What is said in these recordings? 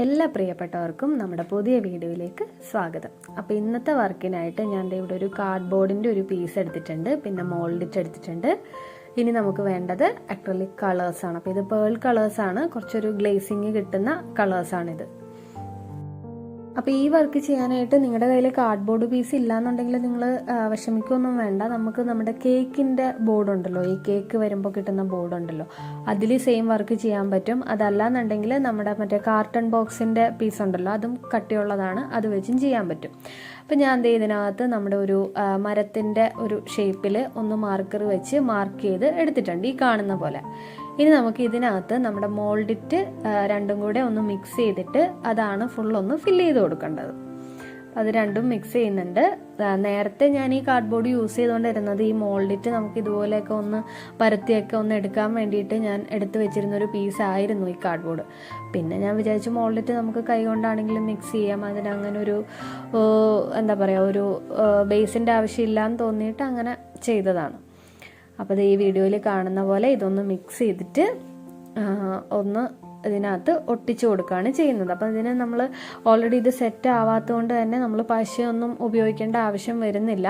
എല്ലാ പ്രിയപ്പെട്ടവർക്കും നമ്മുടെ പുതിയ വീഡിയോയിലേക്ക് സ്വാഗതം. അപ്പോൾ ഇന്നത്തെ വർക്കിനായിട്ട് ഞാൻ ഇവിടെ ഒരു കാർഡ്ബോർഡിൻ്റെ ഒരു പീസ് എടുത്തിട്ടുണ്ട്, പിന്നെ മോൾഡിറ്റ് എടുത്തിട്ടുണ്ട്. ഇനി നമുക്ക് വേണ്ടത് അക്രിലിക് കളേഴ്സാണ്. അപ്പോൾ ഇത് പേൾ കളേഴ്സാണ്, കുറച്ചൊരു ഗ്ലേസിങ് കിട്ടുന്ന കളേഴ്സാണിത്. അപ്പോൾ ഈ വർക്ക് ചെയ്യാനായിട്ട് നിങ്ങളുടെ കയ്യിൽ കാർഡ്ബോർഡ് പീസ് ഇല്ലാന്നുണ്ടെങ്കിൽ നിങ്ങൾ വിഷമിക്കൊന്നും വേണ്ട. നമുക്ക് നമ്മുടെ കേക്കിൻ്റെ ബോർഡ് ഉണ്ടല്ലോ, ഈ കേക്ക് വരുമ്പോൾ കിട്ടുന്ന ബോർഡ് ഉണ്ടല്ലോ, അതിൽ സെയിം വർക്ക് ചെയ്യാൻ പറ്റും. അതല്ലാന്നുണ്ടെങ്കിൽ നമ്മുടെ മറ്റേ കാർട്ടൺ ബോക്സിൻ്റെ പീസ് ഉണ്ടല്ലോ, അതും കട്ടിയുള്ളതാണ്, അത് വെച്ചും ചെയ്യാൻ പറ്റും. അപ്പം ഞാൻ ഇതിനകത്ത് നമ്മുടെ ഒരു മരത്തിൻ്റെ ഒരു ഷേപ്പിൽ ഒന്ന് മാർക്കർ വെച്ച് മാർക്ക് ചെയ്ത് എടുത്തിട്ടുണ്ട്, ഈ കാണുന്ന പോലെ. ഇനി നമുക്ക് ഇതിനകത്ത് നമ്മുടെ മോൾഡിറ്റ് രണ്ടും കൂടെ ഒന്ന് മിക്സ് ചെയ്തിട്ട് അതാണ് ഫുള്ളൊന്ന് ഫില്ല് ചെയ്ത് കൊടുക്കേണ്ടത്. അത് രണ്ടും മിക്സ് ചെയ്യുന്നുണ്ട്. നേരത്തെ ഞാൻ ഈ കാർഡ്ബോർഡ് യൂസ് ചെയ്തുകൊണ്ടിരുന്നത് ഈ മോൾഡിറ്റ് നമുക്ക് ഇതുപോലെയൊക്കെ ഒന്ന് പരത്തിയൊക്കെ ഒന്ന് എടുക്കാൻ വേണ്ടിയിട്ട് ഞാൻ എടുത്ത് വെച്ചിരുന്നൊരു പീസായിരുന്നു ഈ കാർഡ്ബോർഡ്. പിന്നെ ഞാൻ വിചാരിച്ചു മോൾഡിറ്റ് നമുക്ക് കൈ കൊണ്ടാണെങ്കിലും മിക്സ് ചെയ്യാം, അതിനങ്ങനെ ഒരു എന്താ പറയുക, ഒരു ബേസിൻ്റെ ആവശ്യമില്ലാന്ന് തോന്നിയിട്ട് അങ്ങനെ ചെയ്തതാണ്. അപ്പോൾ ഈ വീഡിയോയിൽ കാണുന്ന പോലെ ഇതൊന്ന് മിക്സ് ചെയ്തിട്ട് ഒന്ന് ഇതിനകത്ത് ഒട്ടിച്ചു കൊടുക്കുകയാണ് ചെയ്യുന്നത്. അപ്പം ഇതിന് നമ്മൾ ഓൾറെഡി ഇത് സെറ്റ് ആവാത്തതുകൊണ്ട് തന്നെ നമ്മൾ പശയൊന്നും ഉപയോഗിക്കേണ്ട ആവശ്യം വരുന്നില്ല.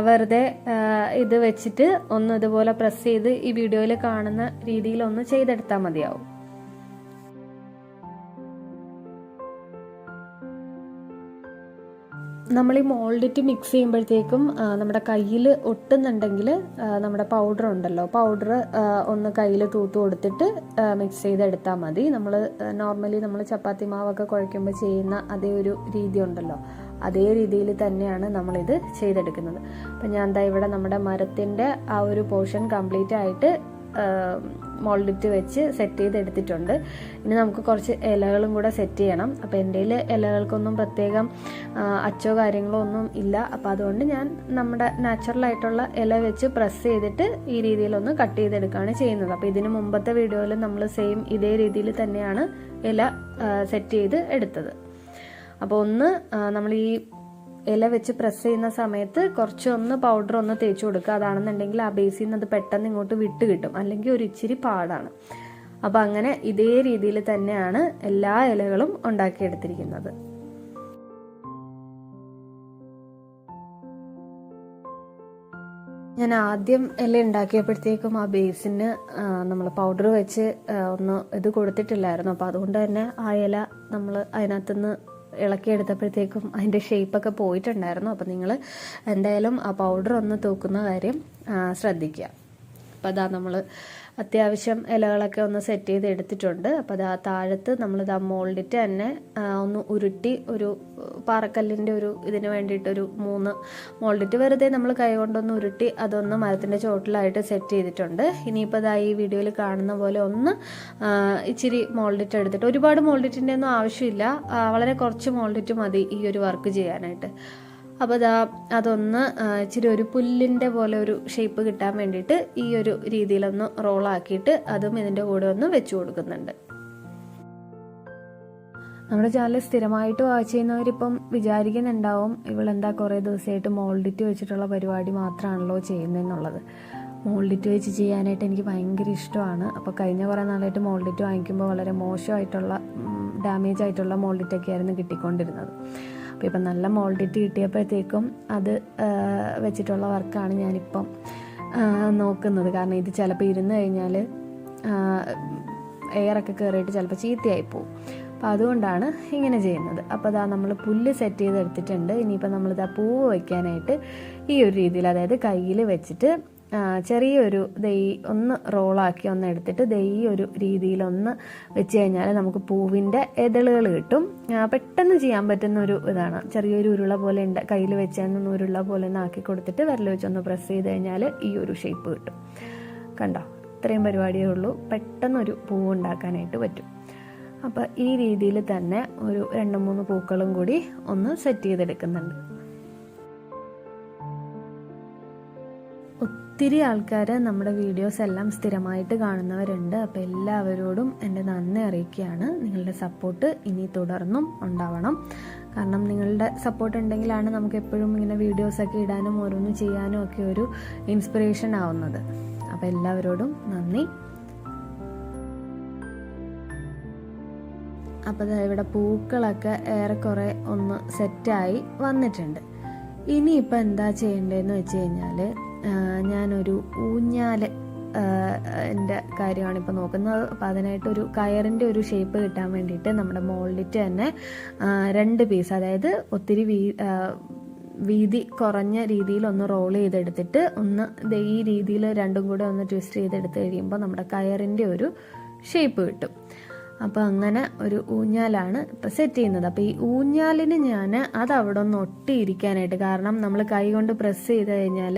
വെറുതെ ഇത് വെച്ചിട്ട് ഒന്ന് ഇതുപോലെ പ്രസ് ചെയ്ത് ഈ വീഡിയോയിൽ കാണുന്ന രീതിയിൽ ഒന്ന് ചെയ്തെടുത്താൽ മതിയാവും. നമ്മൾ ഈ മോൾഡിറ്റ് മിക്സ് ചെയ്യുമ്പോഴത്തേക്കും നമ്മുടെ കയ്യിൽ ഒട്ടുന്നുണ്ടെങ്കിൽ നമ്മുടെ പൗഡർ ഉണ്ടല്ലോ, പൗഡർ ഒന്ന് കയ്യിൽ തൂത്ത് കൊടുത്തിട്ട് മിക്സ് ചെയ്തെടുത്താൽ മതി. നമ്മൾ നോർമലി നമ്മൾ ചപ്പാത്തി മാവൊക്കെ കുഴയ്ക്കുമ്പോൾ ചെയ്യുന്ന അതേ ഒരു രീതി ഉണ്ടല്ലോ, അതേ രീതിയിൽ തന്നെയാണ് നമ്മളിത് ചെയ്തെടുക്കുന്നത്. അപ്പം ഞാൻ എന്താ ഇവിടെ നമ്മുടെ മരത്തിൻ്റെ ആ ഒരു പോർഷൻ കംപ്ലീറ്റ് ആയിട്ട് മോൾഡിറ്റ് വെച്ച് സെറ്റ് ചെയ്തെടുത്തിട്ടുണ്ട്. ഇനി നമുക്ക് കുറച്ച് ഇലകളും കൂടെ സെറ്റ് ചെയ്യണം. അപ്പോൾ എൻ്റെ കയ്യിൽ ഇലകൾക്കൊന്നും പ്രത്യേകം അച്ചോ കാര്യങ്ങളോ ഒന്നും ഇല്ല. അപ്പോൾ അതുകൊണ്ട് ഞാൻ നമ്മുടെ നാച്ചുറലായിട്ടുള്ള ഇല വെച്ച് പ്രസ് ചെയ്തിട്ട് ഈ രീതിയിലൊന്ന് കട്ട് ചെയ്തെടുക്കുകയാണ് ചെയ്യുന്നത്. അപ്പോൾ ഇതിന് മുമ്പത്തെ വീഡിയോയിൽ നമ്മൾ സെയിം ഇതേ രീതിയിൽ തന്നെയാണ് ഇല സെറ്റ് ചെയ്ത് എടുത്തത്. അപ്പോൾ ഒന്ന് നമ്മൾ ഈ ഇല വെച്ച് പ്രസ് ചെയ്യുന്ന സമയത്ത് കുറച്ചൊന്ന് പൗഡർ ഒന്ന് തേച്ച് കൊടുക്കുക. അതാണെന്നുണ്ടെങ്കിൽ ആ ബേസിൽ നിന്ന് അത് പെട്ടെന്ന് ഇങ്ങോട്ട് വിട്ട് കിട്ടും, അല്ലെങ്കിൽ ഒരു ഇച്ചിരി പാടാണ്. അപ്പം അങ്ങനെ ഇതേ രീതിയിൽ തന്നെയാണ് എല്ലാ ഇലകളും ഉണ്ടാക്കിയെടുത്തിരിക്കുന്നത്. ഞാൻ ആദ്യം ഇല ഉണ്ടാക്കിയപ്പോഴത്തേക്കും ആ ബേസിന് നമ്മൾ പൗഡർ വെച്ച് ഒന്ന് ഇത് കൊടുത്തിട്ടില്ലായിരുന്നു. അപ്പോൾ അതുകൊണ്ട് തന്നെ ആ ഇല നമ്മൾ അതിനകത്തുനിന്ന് ഇളക്കിയെടുത്തപ്പോഴത്തേക്കും അതിൻ്റെ ഷേപ്പൊക്കെ പോയിട്ടുണ്ടായിരുന്നു. അപ്പോൾ നിങ്ങൾ എന്തായാലും ആ പൗഡർ ഒന്ന് തൂക്കുന്ന കാര്യം ശ്രദ്ധിക്കുക. അപ്പോൾ അതാ നമ്മൾ അത്യാവശ്യം ഇലകളൊക്കെ ഒന്ന് സെറ്റ് ചെയ്ത് എടുത്തിട്ടുണ്ട്. അപ്പോൾ അത് ആ താഴത്ത് നമ്മളിത് ആ മോൾഡിറ്റ് തന്നെ ഒന്ന് ഉരുട്ടി ഒരു പാറക്കല്ലിൻ്റെ ഒരു ഇതിന് വേണ്ടിയിട്ടൊരു 3 മോൾഡിറ്റ് വെറുതെ നമ്മൾ കൈ കൊണ്ടൊന്ന് ഉരുട്ടി അതൊന്ന് മരത്തിൻ്റെ ചോട്ടിലായിട്ട് സെറ്റ് ചെയ്തിട്ടുണ്ട്. ഇനിയിപ്പോൾ ഇതാ ഈ വീഡിയോയിൽ കാണുന്ന പോലെ ഒന്ന് ഇച്ചിരി മോൾഡിറ്റ് എടുത്തിട്ട്, ഒരുപാട് മോൾഡിറ്റിൻ്റെ ഒന്നും ആവശ്യമില്ല, വളരെ കുറച്ച് മോൾഡിറ്റ് മതി ഈ ഒരു വർക്ക് ചെയ്യാനായിട്ട്. അപ്പോൾ അതൊന്ന് ഇച്ചിരി ഒരു പുല്ലിൻ്റെ പോലെ ഒരു ഷേപ്പ് കിട്ടാൻ വേണ്ടിയിട്ട് ഈ ഒരു രീതിയിലൊന്ന് റോളാക്കിയിട്ട് അതും ഇതിൻ്റെ കൂടെ ഒന്ന് വെച്ച് കൊടുക്കുന്നുണ്ട്. നമ്മുടെ ചാനൽ സ്ഥിരമായിട്ട് വാച്ച് ചെയ്യുന്നവരിപ്പം വിചാരിക്കുന്നുണ്ടാവും ഇവളെന്താ കുറേ ദിവസമായിട്ട് മോൾഡിറ്റ് വെച്ചിട്ടുള്ള പരിപാടി മാത്രമാണല്ലോ ചെയ്യുന്നതെന്നുള്ളത്. മോൾഡിറ്റ് വെച്ച് ചെയ്യാനായിട്ട് എനിക്ക് ഭയങ്കര ഇഷ്ടമാണ്. അപ്പോൾ കഴിഞ്ഞ കുറേ നാളായിട്ട് മോൾഡിറ്റ് വാങ്ങിക്കുമ്പോൾ വളരെ മോശമായിട്ടുള്ള ഡാമേജ് ആയിട്ടുള്ള മോൾഡിറ്റൊക്കെ ആയിരുന്നു കിട്ടിക്കൊണ്ടിരുന്നത്. അപ്പോൾ ഇപ്പം നല്ല മോൾഡിറ്റ് കിട്ടിയപ്പോഴത്തേക്കും അത് വെച്ചിട്ടുള്ള വർക്കാണ് ഞാനിപ്പം നോക്കുന്നത്. കാരണം ഇത് ചിലപ്പോൾ ഇരുന്ന് കഴിഞ്ഞാൽ എയറൊക്കെ കയറിയിട്ട് ചിലപ്പോൾ ചീത്തയായി പോകും. അപ്പോൾ അതുകൊണ്ടാണ് ഇങ്ങനെ ചെയ്യുന്നത്. അപ്പോൾ അതാ നമ്മൾ പുല്ല് സെറ്റ് ചെയ്തെടുത്തിട്ടുണ്ട്. ഇനിയിപ്പോൾ നമ്മളിതാ പൂവ് വയ്ക്കാനായിട്ട് ഈ ഒരു രീതിയിൽ, അതായത് കയ്യിൽ വെച്ചിട്ട് ചെറിയൊരു ഒന്ന് റോളാക്കി ഒന്ന് എടുത്തിട്ട് ഈ ഒരു രീതിയിലൊന്ന് വെച്ച് കഴിഞ്ഞാൽ നമുക്ക് പൂവിൻ്റെ ഇതളുകൾ കിട്ടും. പെട്ടെന്ന് ചെയ്യാൻ പറ്റുന്ന ഒരു ഇതാണ്. ചെറിയൊരു ഉരുള പോലെ കയ്യിൽ വെച്ചാൽ ഉരുള പോലെ ഒന്ന് ആക്കി കൊടുത്തിട്ട് വിരൽ വെച്ചൊന്ന് പ്രസ് ചെയ്ത് കഴിഞ്ഞാൽ ഈ ഒരു ഷേപ്പ് കിട്ടും. കണ്ടോ, ഇത്രയും പരിപാടിയേ ഉള്ളൂ, പെട്ടെന്നൊരു പൂവ് ഉണ്ടാക്കാനായിട്ട് പറ്റും. അപ്പോൾ ഈ രീതിയിൽ തന്നെ ഒരു 2-3 പൂക്കളും കൂടി ഒന്ന് സെറ്റ് ചെയ്തെടുക്കുന്നുണ്ട്. ഒത്തിരി ആൾക്കാർ നമ്മുടെ വീഡിയോസ് എല്ലാം സ്ഥിരമായിട്ട് കാണുന്നവരുണ്ട്. അപ്പോൾ എല്ലാവരോടും എൻ്റെ നന്ദി അറിയിക്കുകയാണ്. നിങ്ങളുടെ സപ്പോർട്ട് ഇനി തുടർന്നും ഉണ്ടാവണം. കാരണം നിങ്ങളുടെ സപ്പോർട്ട് ഉണ്ടെങ്കിലാണ് നമുക്ക് എപ്പോഴും ഇങ്ങനെ വീഡിയോസൊക്കെ ഇടാനും ഓരോന്നും ചെയ്യാനും ഒക്കെ ഒരു ഇൻസ്പിറേഷൻ ആവുന്നത്. അപ്പോൾ എല്ലാവരോടും നന്ദി. അപ്പോൾ ഇവിടെ പൂക്കളൊക്കെ ഏറെക്കുറെ ഒന്ന് സെറ്റായി വന്നിട്ടുണ്ട്. ഇനിയിപ്പോൾ എന്താ ചെയ്യേണ്ടതെന്ന് വെച്ച് കഴിഞ്ഞാൽ ഞാനൊരു ഊഞ്ഞാൽ എൻ്റെ കാര്യമാണ് ഇപ്പോൾ നോക്കുന്നത്. അപ്പോൾ അതിനായിട്ടൊരു കയറിൻ്റെ ഒരു ഷേപ്പ് കിട്ടാൻ വേണ്ടിയിട്ട് നമ്മുടെ മോൾഡിറ്റ് തന്നെ 2 പീസ്, അതായത് ഒത്തിരി വീതി കുറഞ്ഞ രീതിയിൽ ഒന്ന് റോൾ ചെയ്തെടുത്തിട്ട് ഒന്ന് ഈ രീതിയിൽ രണ്ടും കൂടെ ഒന്ന് ട്വിസ്റ്റ് ചെയ്തെടുത്ത് കഴിയുമ്പോൾ നമ്മുടെ കയറിൻ്റെ ഒരു ഷേപ്പ് കിട്ടും. അപ്പോൾ അങ്ങനെ ഒരു ഊഞ്ഞാലാണ് ഇപ്പോൾ സെറ്റ് ചെയ്യുന്നത്. അപ്പോൾ ഈ ഊഞ്ഞാലിന് ഞാൻ അത് അവിടെ ഒന്ന് ഒട്ടിയിരിക്കാനായിട്ട്, കാരണം നമ്മൾ കൈ കൊണ്ട് പ്രസ് ചെയ്ത് കഴിഞ്ഞാൽ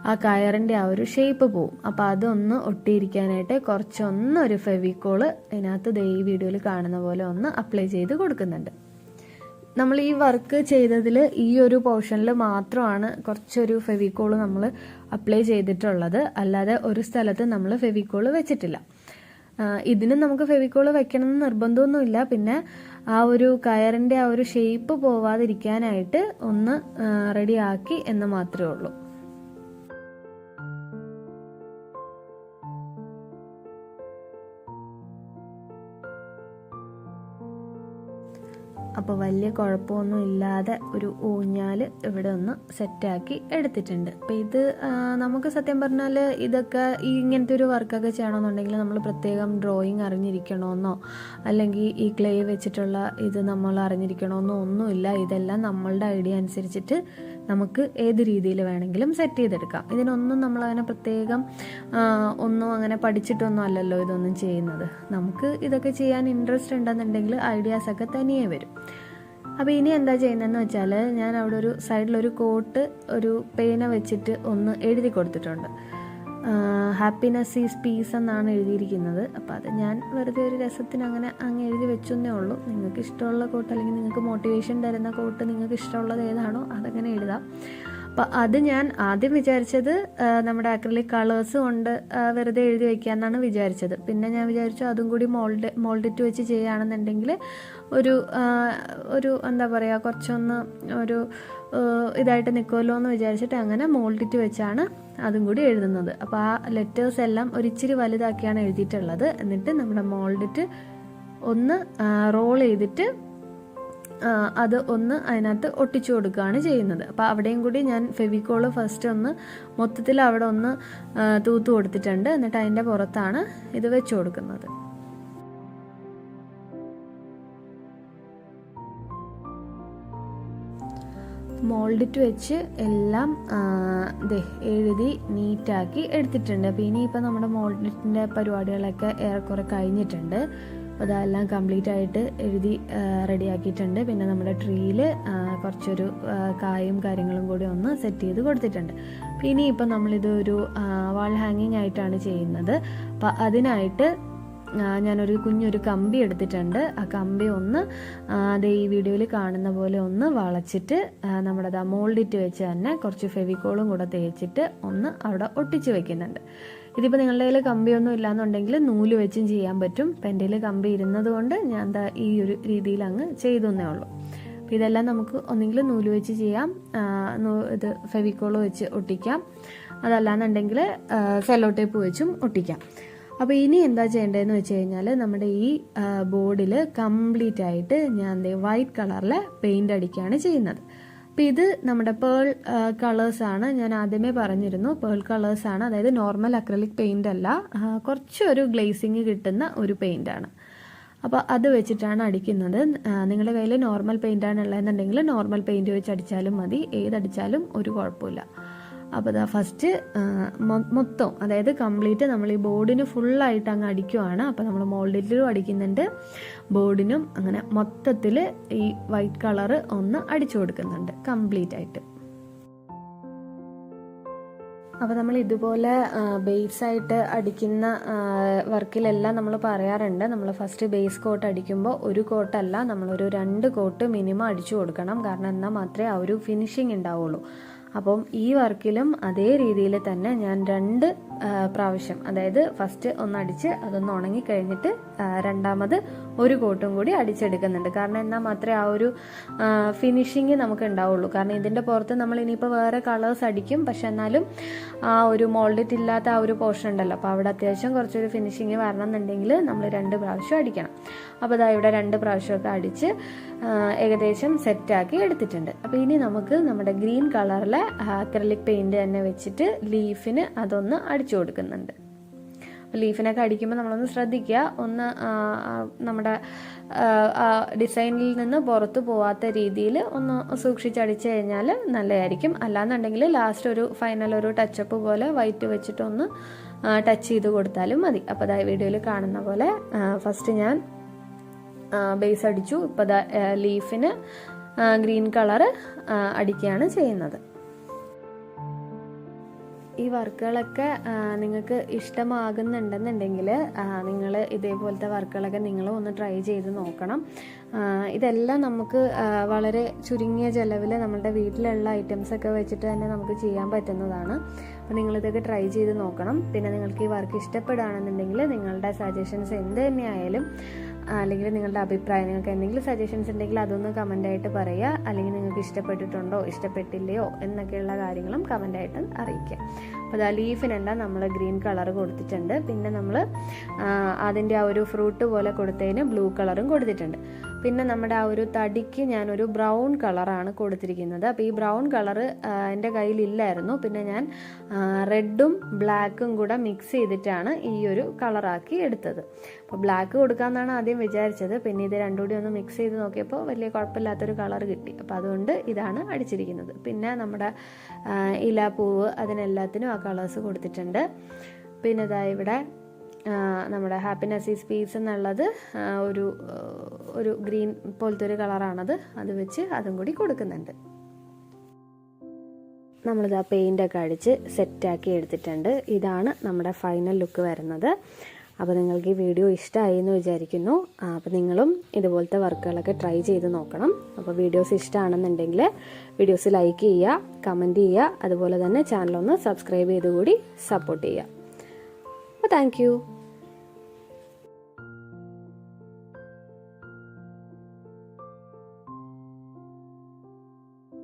ആ കയറിൻ്റെ ആ ഒരു ഷേപ്പ് പോവും. അപ്പോൾ അതൊന്ന് ഒട്ടിയിരിക്കാനായിട്ട് കുറച്ചൊന്നൊരു ഫെവിക്കോള് ഇതിനകത്ത് ഈ വീഡിയോയിൽ കാണുന്ന പോലെ ഒന്ന് അപ്ലൈ ചെയ്ത് കൊടുക്കുന്നുണ്ട്. നമ്മൾ ഈ വർക്ക് ചെയ്തതിൽ ഈ ഒരു പോർഷനിൽ മാത്രമാണ് കുറച്ചൊരു ഫെവിക്കോള് നമ്മൾ അപ്ലൈ ചെയ്തിട്ടുള്ളത്, അല്ലാതെ ഒരു സ്ഥലത്ത് നമ്മൾ ഫെവിക്കോള് വെച്ചിട്ടില്ല. ഇതിന് നമുക്ക് ഫെവിക്കോള് വെക്കണമെന്ന് നിർബന്ധമൊന്നുമില്ല. പിന്നെ ആ ഒരു കയറിൻ്റെ ആ ഒരു ഷേപ്പ് പോവാതിരിക്കാനായിട്ട് ഒന്ന് റെഡിയാക്കി എന്ന് മാത്രമേ ഉള്ളൂ. അപ്പോൾ വലിയ കുഴപ്പമൊന്നും ഇല്ലാതെ ഒരു ഊഞ്ഞാൽ ഇവിടെ ഒന്ന് സെറ്റാക്കി എടുത്തിട്ടുണ്ട്. അപ്പോൾ ഇത് നമുക്ക് സത്യം പറഞ്ഞാൽ ഇതൊക്കെ ഇങ്ങനത്തെ ഒരു വർക്കൊക്കെ ചെയ്യണമെന്നുണ്ടെങ്കിൽ നമ്മൾ പ്രത്യേകം ഡ്രോയിങ് അറിഞ്ഞിരിക്കണമെന്നോ അല്ലെങ്കിൽ ഈ ക്ലേ വെച്ചിട്ടുള്ള ഇത് നമ്മൾ അറിഞ്ഞിരിക്കണമെന്നോ ഒന്നുമില്ല. ഇതെല്ലാം നമ്മളുടെ ഐഡിയ അനുസരിച്ചിട്ട് നമുക്ക് ഏത് രീതിയിൽ വേണമെങ്കിലും സെറ്റ് ചെയ്തെടുക്കാം. ഇതിനൊന്നും നമ്മളങ്ങനെ പ്രത്യേകം ഒന്നും അങ്ങനെ പഠിച്ചിട്ടൊന്നും അല്ലല്ലോ ഇതൊന്നും ചെയ്യുന്നത്. നമുക്ക് ഇതൊക്കെ ചെയ്യാൻ ഇൻട്രസ്റ്റ് ഉണ്ടെന്നുണ്ടെങ്കിൽ ഐഡിയാസൊക്കെ തനിയെ വരും. അപ്പോൾ ഇനി എന്താ ചെയ്യുന്നതെന്ന് വെച്ചാൽ ഞാൻ അവിടെ ഒരു സൈഡിലൊരു കോട്ട് ഒരു പേന വെച്ചിട്ട് ഒന്ന് എഴുതി കൊടുത്തിട്ടുണ്ട്. ഹാപ്പിനെസ് ഈസ് പീസ് എന്നാണ് എഴുതിയിരിക്കുന്നത്. അപ്പോൾ അത് ഞാൻ വെറുതെ ഒരു രസത്തിന് അങ്ങനെ അങ്ങ് എഴുതി വെച്ചെന്നേ ഉള്ളൂ. നിങ്ങൾക്ക് ഇഷ്ടമുള്ള കോട്ട് അല്ലെങ്കിൽ നിങ്ങൾക്ക് മോട്ടിവേഷൻ തരുന്ന കോട്ട് നിങ്ങൾക്ക് ഇഷ്ടമുള്ളത് ഏതാണോ അതങ്ങനെ എഴുതാം. അപ്പോൾ അത് ഞാൻ ആദ്യം വിചാരിച്ചത് നമ്മുടെ അക്രിലിക് കളേഴ്സ് കൊണ്ട് വെറുതെ എഴുതി വയ്ക്കാമെന്നാണ് വിചാരിച്ചത്. പിന്നെ ഞാൻ വിചാരിച്ചു അതും കൂടി മോൾഡിറ്റ് വെച്ച് ചെയ്യുകയാണെന്നുണ്ടെങ്കിൽ ഒരു എന്താ പറയുക കുറച്ചൊന്ന് ഒരു ഇതായിട്ട് നിൽക്കുമല്ലോ എന്ന് വിചാരിച്ചിട്ട് അങ്ങനെ മോൾഡിറ്റ് വെച്ചാണ് അതും കൂടി എഴുതുന്നത്. അപ്പോൾ ആ ലെറ്റേഴ്സ് എല്ലാം ഒരിച്ചിരി വലുതാക്കിയാണ് എഴുതിയിട്ടുള്ളത്. എന്നിട്ട് നമ്മുടെ മോൾഡിറ്റ് ഒന്ന് റോൾ ചെയ്തിട്ട് അത് ഒന്ന് അതിനകത്ത് ഒട്ടിച്ചു കൊടുക്കുകയാണ് ചെയ്യുന്നത്. അപ്പോൾ അവിടെയും കൂടി ഞാൻ ഫെവിക്കോള് ഫസ്റ്റ് ഒന്ന് മൊത്തത്തിൽ അവിടെ ഒന്ന് തൂത്ത് കൊടുത്തിട്ടുണ്ട്. എന്നിട്ട് അതിൻ്റെ പുറത്താണ് ഇത് വെച്ച് കൊടുക്കുന്നത്. മോൾഡിറ്റ് വെച്ച് എല്ലാം എഴുതി നീറ്റാക്കി എടുത്തിട്ടുണ്ട്. അപ്പോൾ ഇനിയിപ്പോൾ നമ്മുടെ മോൾഡിറ്റിൻ്റെ പരിപാടികളൊക്കെ ഏറെക്കുറെ കഴിഞ്ഞിട്ടുണ്ട്. അപ്പോൾ അതെല്ലാം കംപ്ലീറ്റ് ആയിട്ട് എഴുതി റെഡിയാക്കിയിട്ടുണ്ട്. പിന്നെ നമ്മുടെ ട്രീയിൽ കുറച്ചൊരു കായും കാര്യങ്ങളും കൂടി ഒന്ന് സെറ്റ് ചെയ്ത് കൊടുത്തിട്ടുണ്ട്. പിന്നെ ഇപ്പം നമ്മളിത് ഒരു വാൾ ഹാങ്ങിങ് ആയിട്ടാണ് ചെയ്യുന്നത്. അപ്പോൾ അതിനായിട്ട് ഞാനൊരു കുഞ്ഞൊരു കമ്പി എടുത്തിട്ടുണ്ട്. ആ കമ്പി ഒന്ന് ഈ വീഡിയോയിൽ കാണുന്ന പോലെ ഒന്ന് വളച്ചിട്ട് നമ്മുടെ മോൾഡിറ്റ് വെച്ച് തന്നെ കുറച്ച് ഫെവിക്കോളും കൂടെ തേച്ചിട്ട് ഒന്ന് അവിടെ ഒട്ടിച്ച് വെക്കുന്നുണ്ട്. ഇതിപ്പോൾ നിങ്ങളുടെ കയ്യിൽ കമ്പിയൊന്നും ഇല്ലാന്നുണ്ടെങ്കിൽ നൂല് വെച്ചും ചെയ്യാൻ പറ്റും. അപ്പം എൻ്റെ കയ്യിൽ കമ്പി ഇരുന്നത് കൊണ്ട് ഞാൻ ഈ ഒരു രീതിയിൽ അങ്ങ് ചെയ്തെന്നേ ഉള്ളൂ. അപ്പോൾ ഇതെല്ലാം നമുക്ക് ഒന്നെങ്കിൽ നൂല് വെച്ച് ചെയ്യാം, ഇത് ഫെവിക്കോള് വെച്ച് ഒട്ടിക്കാം, അതല്ലാന്നുണ്ടെങ്കിൽ സെല്ലോ ടേപ്പ് വെച്ചും ഒട്ടിക്കാം. അപ്പോൾ ഇനി എന്താ ചെയ്യേണ്ടതെന്ന് വെച്ച് കഴിഞ്ഞാൽ നമ്മുടെ ഈ ബോർഡിൽ കംപ്ലീറ്റ് ആയിട്ട് ഞാൻ വൈറ്റ് കളറിലെ പെയിൻ്റ് അടിക്കുകയാണ് ചെയ്യുന്നത്. അപ്പോൾ ഇത് നമ്മുടെ പേൾ കളേഴ്സാണ്. ഞാൻ ആദ്യമേ പറഞ്ഞിരുന്നു പേൾ കളേഴ്സാണ്, അതായത് നോർമൽ അക്രലിക് പെയിൻ്റ് അല്ല, കുറച്ചൊരു ഗ്ലേസിങ് കിട്ടുന്ന ഒരു പെയിൻ്റാണ്. അപ്പോൾ അത് വെച്ചിട്ടാണ് അടിക്കുന്നത്. നിങ്ങളുടെ കയ്യിൽ നോർമൽ പെയിൻ്റാണ് ഉള്ളതെന്നുണ്ടെങ്കിൽ നോർമൽ പെയിൻറ്റ് വെച്ച് അടിച്ചാലും മതി, ഏതടിച്ചാലും ഒരു കുഴപ്പമില്ല. അപ്പോൾ ഇതാ ഫസ്റ്റ് മൊത്തം, അതായത് കംപ്ലീറ്റ് നമ്മൾ ഈ ബോർഡിന് ഫുള്ളായിട്ട് അങ്ങ് അടിക്കുവാണ്. അപ്പോൾ നമ്മൾ മോൾഡിലും അടിക്കുന്നുണ്ട്, ബോർഡിനും അങ്ങനെ മൊത്തത്തിൽ ഈ വൈറ്റ് കളറ് ഒന്ന് അടിച്ചു കൊടുക്കുന്നുണ്ട് കംപ്ലീറ്റ് ആയിട്ട്. അപ്പോൾ നമ്മൾ ഇതുപോലെ ബേസായിട്ട് അടിക്കുന്ന വർക്കിലെല്ലാം നമ്മൾ പറയാറുണ്ട്, നമ്മൾ ഫസ്റ്റ് ബേസ് കോട്ട് അടിക്കുമ്പോൾ ഒരു കോട്ടല്ല, നമ്മളൊരു 2 കോട്ട് മിനിമം അടിച്ചു കൊടുക്കണം. കാരണം എന്നാൽ മാത്രമേ ആ ഒരു ഫിനിഷിങ് ഉണ്ടാവുള്ളൂ. അപ്പം ഈ വർക്കിലും അതേ രീതിയിൽ തന്നെ ഞാൻ 2 പ്രാവശ്യം, അതായത് ഫസ്റ്റ് ഒന്ന് അടിച്ച് അതൊന്ന് ഉണങ്ങി കഴിഞ്ഞിട്ട് രണ്ടാമത് ഒരു കോട്ടും കൂടി അടിച്ചെടുക്കുന്നുണ്ട്. കാരണം എന്നാൽ മാത്രമേ ആ ഒരു ഫിനിഷിങ് നമുക്ക് ഉണ്ടാവുള്ളൂ. കാരണം ഇതിൻ്റെ പുറത്ത് നമ്മൾ ഇനിയിപ്പോൾ വേറെ കളേഴ്സ് അടിക്കും, പക്ഷെ എന്നാലും ആ ഒരു മോൾഡിറ്റ് ഇല്ലാത്ത ആ ഒരു പോർഷൻ ഉണ്ടല്ലോ, അപ്പോൾ അവിടെ അത്യാവശ്യം കുറച്ചൊരു ഫിനിഷിങ് വരണം എന്നുണ്ടെങ്കിൽ നമ്മൾ 2 പ്രാവശ്യം അടിക്കണം. അപ്പോൾ അതാ ഇവിടെ 2 പ്രാവശ്യമൊക്കെ അടിച്ച് ഏകദേശം സെറ്റാക്കി എടുത്തിട്ടുണ്ട്. അപ്പോൾ ഇനി നമുക്ക് നമ്മുടെ ഗ്രീൻ കളറിലെ അക്രിലിക് പെയിൻറ് തന്നെ വെച്ചിട്ട് ലീഫിന് അതൊന്ന് അടിച്ചു കൊടുക്കുന്നുണ്ട്. ലീഫിനൊക്കെ അടിക്കുമ്പോൾ നമ്മളൊന്ന് ശ്രദ്ധിക്കുക, ഒന്ന് നമ്മുടെ ഡിസൈനിൽ നിന്ന് പുറത്ത് പോവാത്ത രീതിയിൽ ഒന്ന് സൂക്ഷിച്ചടിച്ചു കഴിഞ്ഞാൽ നല്ലതായിരിക്കും. അല്ലാന്നുണ്ടെങ്കിൽ ലാസ്റ്റ് ഒരു ഫൈനൽ ഒരു ടച്ചപ്പ് പോലെ വൈറ്റ് വെച്ചിട്ടൊന്ന് ടച്ച് ചെയ്ത് കൊടുത്താലും മതി. അപ്പോൾ അതായത് വീഡിയോയിൽ കാണുന്ന പോലെ ഫസ്റ്റ് ഞാൻ ബേസ് അടിച്ചു. ഇപ്പോൾ ലീഫിന് ഗ്രീൻ കളറ് അടിക്കുകയാണ് ചെയ്യുന്നത്. ഈ വർക്കുകളൊക്കെ നിങ്ങൾക്ക് ഇഷ്ടമാകുന്നുണ്ടെന്നുണ്ടെങ്കിൽ നിങ്ങൾ ഇതേപോലത്തെ വർക്കുകളൊക്കെ നിങ്ങളും ഒന്ന് ട്രൈ ചെയ്ത് നോക്കണം. ഇതെല്ലാം നമുക്ക് വളരെ ചുരുങ്ങിയ ചിലവിൽ നമ്മുടെ വീട്ടിലുള്ള ഐറ്റംസൊക്കെ വെച്ചിട്ട് തന്നെ നമുക്ക് ചെയ്യാൻ പറ്റുന്നതാണ്. അപ്പോൾ നിങ്ങളിതൊക്കെ ട്രൈ ചെയ്ത് നോക്കണം. പിന്നെ നിങ്ങൾക്ക് ഈ വർക്ക് ഇഷ്ടപ്പെടുകയാണെന്നുണ്ടെങ്കിൽ നിങ്ങളുടെ സജഷൻസ് എന്ത് തന്നെയായാലും, അല്ലെങ്കിൽ നിങ്ങളുടെ അഭിപ്രായം, നിങ്ങൾക്ക് എന്തെങ്കിലും സജഷൻസ് ഉണ്ടെങ്കിൽ അതൊന്ന് കമൻ്റായിട്ട് പറയുക. അല്ലെങ്കിൽ നിങ്ങൾക്ക് ഇഷ്ടപ്പെട്ടിട്ടുണ്ടോ ഇഷ്ടപ്പെട്ടില്ലയോ എന്നൊക്കെയുള്ള കാര്യങ്ങളും കമൻ്റായിട്ട് അറിയിക്കുക. അപ്പോൾ ആ ലീഫിനെല്ലാം നമ്മൾ ഗ്രീൻ കളർ കൊടുത്തിട്ടുണ്ട്. പിന്നെ നമ്മൾ അതിൻ്റെ ആ ഒരു ഫ്രൂട്ട് പോലെ കൊടുത്തതിന് ബ്ലൂ കളറും കൊടുത്തിട്ടുണ്ട്. പിന്നെ നമ്മുടെ ആ ഒരു തടിക്ക് ഞാനൊരു ബ്രൗൺ കളറാണ് കൊടുത്തിരിക്കുന്നത്. അപ്പോൾ ഈ ബ്രൗൺ കളറ് എൻ്റെ കയ്യിലില്ലായിരുന്നു. പിന്നെ ഞാൻ റെഡും ബ്ലാക്കും കൂടെ മിക്സ് ചെയ്തിട്ടാണ് ഈ ഒരു കളറാക്കി എടുത്തത്. അപ്പോൾ ബ്ലാക്ക് കൊടുക്കാമെന്നാണ് ആദ്യം വിചാരിച്ചത്. പിന്നെ ഇത് രണ്ടും കൂടി ഒന്ന് മിക്സ് ചെയ്ത് നോക്കിയപ്പോൾ വലിയ കുഴപ്പമില്ലാത്തൊരു കളർ കിട്ടി. അപ്പോൾ അതുകൊണ്ട് ഇതാണ് അടിച്ചിരിക്കുന്നത്. പിന്നെ നമ്മുടെ ഇല, പൂവ്, അതിനെല്ലാത്തിനും ആ കളേഴ്സ് കൊടുത്തിട്ടുണ്ട്. പിന്നെ ഇതാ ഇവിടെ നമ്മുടെ ഹാപ്പിനെസ് ഈസ് പീസ് എന്നുള്ളത് ഒരു ഗ്രീൻ പോലത്തെ ഒരു കളറാണത്, അത് വെച്ച് അതും കൂടി കൊടുക്കുന്നുണ്ട്. നമ്മളിത് ആ പെയിൻ്റൊക്കെ അടിച്ച് സെറ്റാക്കി എടുത്തിട്ടുണ്ട്. ഇതാണ് നമ്മുടെ ഫൈനൽ ലുക്ക് വരുന്നത്. അപ്പോൾ നിങ്ങൾക്ക് ഈ വീഡിയോ ഇഷ്ടമായി എന്ന് വിചാരിക്കുന്നു. അപ്പോൾ നിങ്ങളും ഇതുപോലത്തെ വർക്കുകളൊക്കെ ട്രൈ ചെയ്ത് നോക്കണം. അപ്പോൾ വീഡിയോസ് ഇഷ്ടമാണെന്നുണ്ടെങ്കിൽ വീഡിയോസ് ലൈക്ക് ചെയ്യുക, കമൻറ്റ് ചെയ്യുക, അതുപോലെ തന്നെ ചാനലൊന്ന് സബ്സ്ക്രൈബ് ചെയ്ത് കൂടി സപ്പോർട്ട് ചെയ്യുക. അപ്പോൾ താങ്ക് യു.